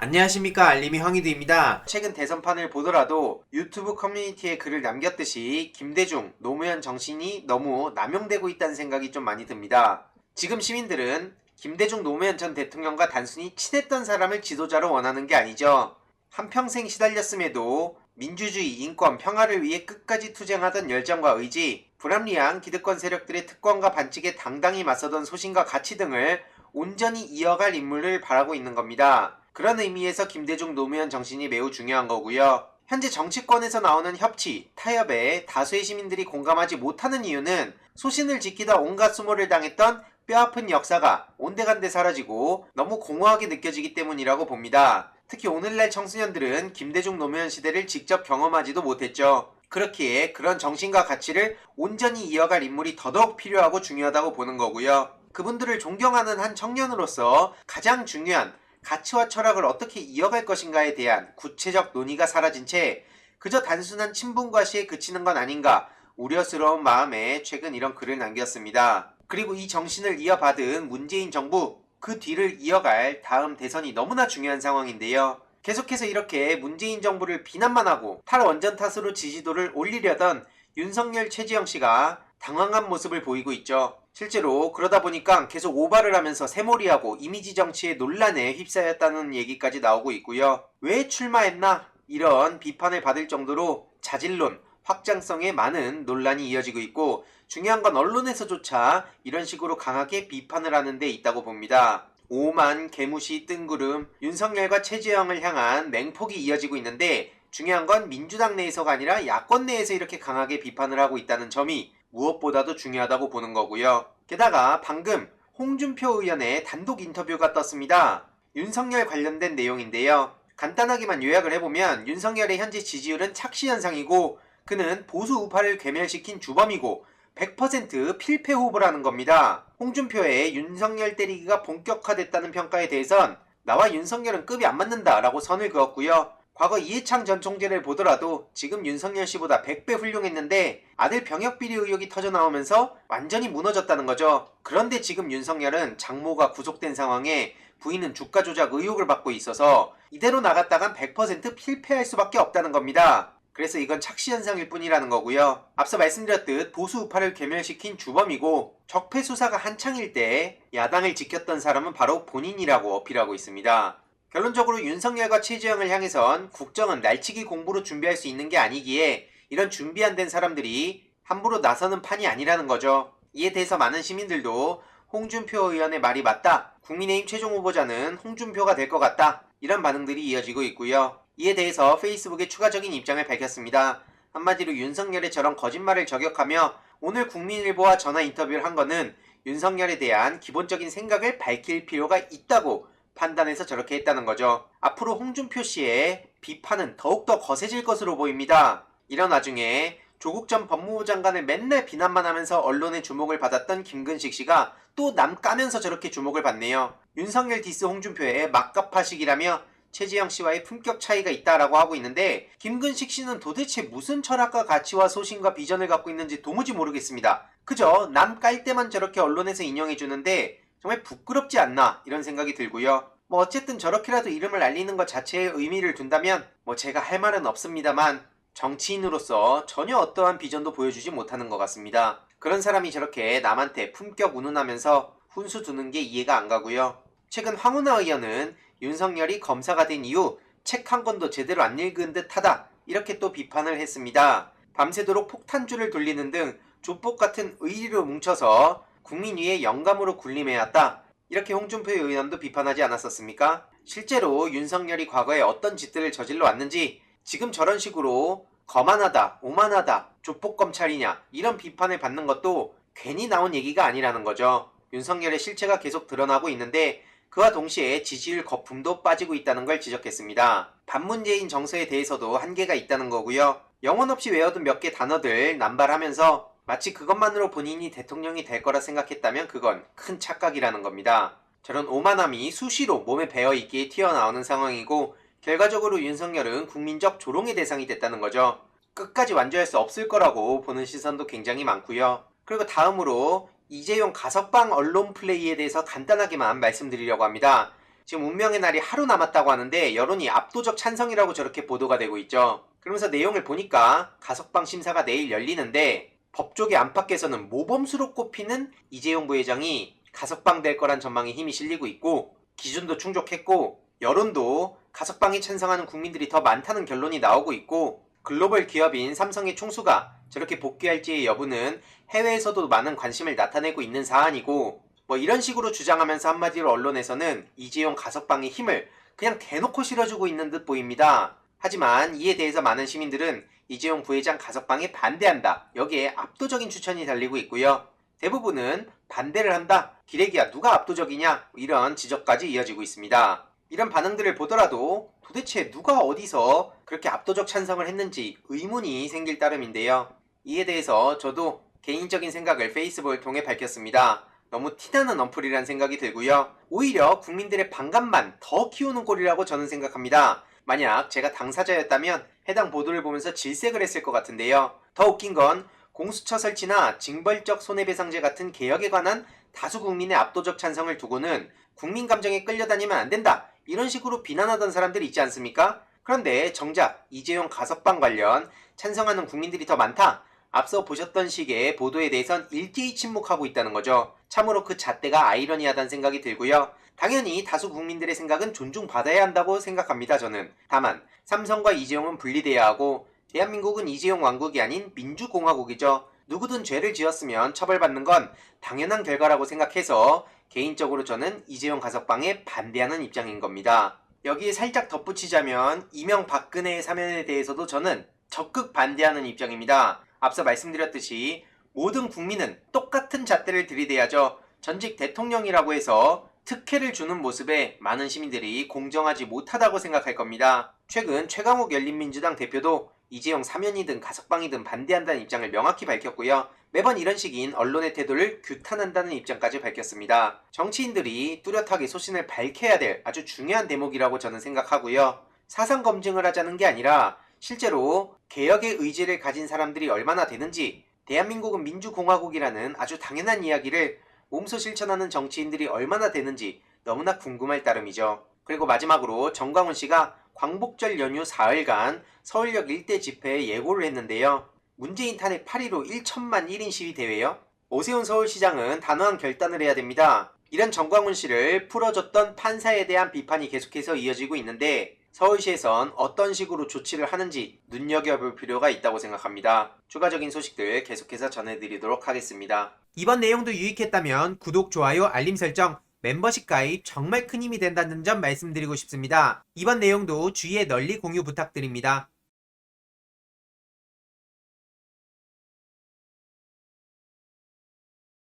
안녕하십니까, 알림이 황희두입니다. 최근 대선판을 보더라도 유튜브 커뮤니티에 글을 남겼듯이 김대중, 노무현 정신이 너무 남용되고 있다는 생각이 좀 많이 듭니다. 지금 시민들은 김대중, 노무현 전 대통령과 단순히 친했던 사람을 지도자로 원하는 게 아니죠. 한평생 시달렸음에도 민주주의, 인권, 평화를 위해 끝까지 투쟁하던 열정과 의지, 불합리한 기득권 세력들의 특권과 반칙에 당당히 맞서던 소신과 가치 등을 온전히 이어갈 인물을 바라고 있는 겁니다. 그런 의미에서 김대중, 노무현 정신이 매우 중요한 거고요. 현재 정치권에서 나오는 협치, 타협에 다수의 시민들이 공감하지 못하는 이유는 소신을 지키다 온갖 수모를 당했던 뼈아픈 역사가 온데간데 사라지고 너무 공허하게 느껴지기 때문이라고 봅니다. 특히 오늘날 청소년들은 김대중, 노무현 시대를 직접 경험하지도 못했죠. 그렇기에 그런 정신과 가치를 온전히 이어갈 인물이 더더욱 필요하고 중요하다고 보는 거고요. 그분들을 존경하는 한 청년으로서 가장 중요한 가치와 철학을 어떻게 이어갈 것인가에 대한 구체적 논의가 사라진 채 그저 단순한 친분과 시에 그치는 건 아닌가 우려스러운 마음에 최근 이런 글을 남겼습니다. 그리고 이 정신을 이어받은 문재인 정부, 그 뒤를 이어갈 다음 대선이 너무나 중요한 상황인데요. 계속해서 이렇게 문재인 정부를 비난만 하고 탈원전 탓으로 지지도를 올리려던 윤석열, 최지영 씨가 당황한 모습을 보이고 있죠. 실제로 그러다 보니까 계속 오바를 하면서 새몰이하고 이미지 정치의 논란에 휩싸였다는 얘기까지 나오고 있고요. 왜 출마했나? 이런 비판을 받을 정도로 자질론, 확장성에 많은 논란이 이어지고 있고, 중요한 건 언론에서조차 이런 식으로 강하게 비판을 하는 데 있다고 봅니다. 오만, 개무시, 뜬구름, 윤석열과 최재형을 향한 맹폭이 이어지고 있는데, 중요한 건 민주당 내에서가 아니라 야권 내에서 이렇게 강하게 비판을 하고 있다는 점이 무엇보다도 중요하다고 보는 거고요. 게다가 방금 홍준표 의원의 단독 인터뷰가 떴습니다. 윤석열 관련된 내용인데요. 간단하게만 요약을 해보면 윤석열의 현재 지지율은 착시 현상이고 그는 보수 우파를 괴멸시킨 주범이고 100% 필패 후보라는 겁니다. 홍준표의 윤석열 때리기가 본격화됐다는 평가에 대해선 나와 윤석열은 급이 안 맞는다라고 선을 그었고요. 과거 이해창 전 총재를 보더라도 지금 윤석열 씨보다 100배 훌륭했는데 아들 병역비리 의혹이 터져나오면서 완전히 무너졌다는 거죠. 그런데 지금 윤석열은 장모가 구속된 상황에 부인은 주가 조작 의혹을 받고 있어서 이대로 나갔다간 100% 필패할 수밖에 없다는 겁니다. 그래서 이건 착시현상일 뿐이라는 거고요. 앞서 말씀드렸듯 보수 우파를 괴멸시킨 주범이고 적폐 수사가 한창일 때 야당을 지켰던 사람은 바로 본인이라고 어필하고 있습니다. 결론적으로 윤석열과 최재형을 향해선 국정은 날치기 공부로 준비할 수 있는 게 아니기에 이런 준비 안 된 사람들이 함부로 나서는 판이 아니라는 거죠. 이에 대해서 많은 시민들도 홍준표 의원의 말이 맞다, 국민의힘 최종 후보자는 홍준표가 될 것 같다, 이런 반응들이 이어지고 있고요. 이에 대해서 페이스북에 추가적인 입장을 밝혔습니다. 한마디로 윤석열의 저런 거짓말을 저격하며 오늘 국민일보와 전화 인터뷰를 한 거는 윤석열에 대한 기본적인 생각을 밝힐 필요가 있다고 판단해서 저렇게 했다는 거죠. 앞으로 홍준표 씨의 비판은 더욱더 거세질 것으로 보입니다. 이런 와중에 조국 전 법무부 장관을 맨날 비난만 하면서 언론의 주목을 받았던 김근식 씨가 또 남 까면서 저렇게 주목을 받네요. 윤석열 디스 홍준표의 막가파식이라며 최지영 씨와의 품격 차이가 있다라고 하고 있는데 김근식 씨는 도대체 무슨 철학과 가치와 소신과 비전을 갖고 있는지 도무지 모르겠습니다. 그저 남 깔 때만 저렇게 언론에서 인용해주는데 정말 부끄럽지 않나 이런 생각이 들고요. 어쨌든 저렇게라도 이름을 알리는 것 자체에 의미를 둔다면 제가 할 말은 없습니다만 정치인으로서 전혀 어떠한 비전도 보여주지 못하는 것 같습니다. 그런 사람이 저렇게 남한테 품격 운운하면서 훈수 두는 게 이해가 안 가고요. 최근 황운하 의원은 윤석열이 검사가 된 이후 책 한 권도 제대로 안 읽은 듯하다 이렇게 또 비판을 했습니다. 밤새도록 폭탄주를 돌리는 등 조폭 같은 의리로 뭉쳐서 국민 위에 영감으로 군림해왔다, 이렇게 홍준표 의원도 비판하지 않았었습니까? 실제로 윤석열이 과거에 어떤 짓들을 저질러 왔는지 지금 저런 식으로 거만하다, 오만하다, 조폭검찰이냐 이런 비판을 받는 것도 괜히 나온 얘기가 아니라는 거죠. 윤석열의 실체가 계속 드러나고 있는데 그와 동시에 지지율 거품도 빠지고 있다는 걸 지적했습니다. 반문재인 정서에 대해서도 한계가 있다는 거고요. 영혼 없이 외워둔 몇 개 단어들 남발하면서 마치 그것만으로 본인이 대통령이 될 거라 생각했다면 그건 큰 착각이라는 겁니다. 저런 오만함이 수시로 몸에 배어있기에 튀어나오는 상황이고 결과적으로 윤석열은 국민적 조롱의 대상이 됐다는 거죠. 끝까지 완주할 수 없을 거라고 보는 시선도 굉장히 많고요. 그리고 다음으로 이재용 가석방 언론 플레이에 대해서 간단하게만 말씀드리려고 합니다. 지금 운명의 날이 하루 남았다고 하는데 여론이 압도적 찬성이라고 저렇게 보도가 되고 있죠. 그러면서 내용을 보니까 가석방 심사가 내일 열리는데 법조계 안팎에서는 모범수로 꼽히는 이재용 부회장이 가석방될 거란 전망에 힘이 실리고 있고 기준도 충족했고 여론도 가석방에 찬성하는 국민들이 더 많다는 결론이 나오고 있고 글로벌 기업인 삼성의 총수가 저렇게 복귀할지의 여부는 해외에서도 많은 관심을 나타내고 있는 사안이고 이런 식으로 주장하면서 한마디로 언론에서는 이재용 가석방의 힘을 그냥 대놓고 실어주고 있는 듯 보입니다. 하지만 이에 대해서 많은 시민들은 이재용 부회장 가석방에 반대한다. 여기에 압도적인 추천이 달리고 있고요. 대부분은 반대를 한다. 기레기야 누가 압도적이냐? 이런 지적까지 이어지고 있습니다. 이런 반응들을 보더라도 도대체 누가 어디서 그렇게 압도적 찬성을 했는지 의문이 생길 따름인데요. 이에 대해서 저도 개인적인 생각을 페이스북을 통해 밝혔습니다. 너무 티나는 언플이란 생각이 들고요. 오히려 국민들의 반감만 더 키우는 꼴이라고 저는 생각합니다. 만약 제가 당사자였다면 해당 보도를 보면서 질색을 했을 것 같은데요. 더 웃긴 건 공수처 설치나 징벌적 손해배상제 같은 개혁에 관한 다수 국민의 압도적 찬성을 두고는 국민 감정에 끌려다니면 안 된다. 이런 식으로 비난하던 사람들이 있지 않습니까? 그런데 정작 이재용 가석방 관련 찬성하는 국민들이 더 많다. 앞서 보셨던 식의 보도에 대해선 일제히 침묵하고 있다는 거죠. 참으로 그 잣대가 아이러니하다는 생각이 들고요. 당연히 다수 국민들의 생각은 존중받아야 한다고 생각합니다. 저는. 다만 삼성과 이재용은 분리돼야 하고 대한민국은 이재용 왕국이 아닌 민주공화국이죠. 누구든 죄를 지었으면 처벌받는 건 당연한 결과라고 생각해서 개인적으로 저는 이재용 가석방에 반대하는 입장인 겁니다. 여기에 살짝 덧붙이자면 이명박근혜의 사면에 대해서도 저는 적극 반대하는 입장입니다. 앞서 말씀드렸듯이 모든 국민은 똑같은 잣대를 들이대야죠. 전직 대통령이라고 해서 특혜를 주는 모습에 많은 시민들이 공정하지 못하다고 생각할 겁니다. 최근 최강욱 열린민주당 대표도 이재용 사면이든 가석방이든 반대한다는 입장을 명확히 밝혔고요. 매번 이런 식인 언론의 태도를 규탄한다는 입장까지 밝혔습니다. 정치인들이 뚜렷하게 소신을 밝혀야 될 아주 중요한 대목이라고 저는 생각하고요. 사상 검증을 하자는 게 아니라 실제로 개혁의 의지를 가진 사람들이 얼마나 되는지, 대한민국은 민주공화국이라는 아주 당연한 이야기를 몸소 실천하는 정치인들이 얼마나 되는지 너무나 궁금할 따름이죠. 그리고 마지막으로 정광훈 씨가 광복절 연휴 4일간 서울역 일대 집회에 예고를 했는데요. 문재인 탄핵 8.15 1천만 1인 시위 대회요? 오세훈 서울시장은 단호한 결단을 해야 됩니다. 이런 정광훈 씨를 풀어줬던 판사에 대한 비판이 계속해서 이어지고 있는데 서울시에선 어떤 식으로 조치를 하는지 눈여겨볼 필요가 있다고 생각합니다. 추가적인 소식들 계속해서 전해드리도록 하겠습니다. 이번 내용도 유익했다면 구독, 좋아요, 알림 설정, 멤버십 가입 정말 큰 힘이 된다는 점 말씀드리고 싶습니다. 이번 내용도 주위에 널리 공유 부탁드립니다.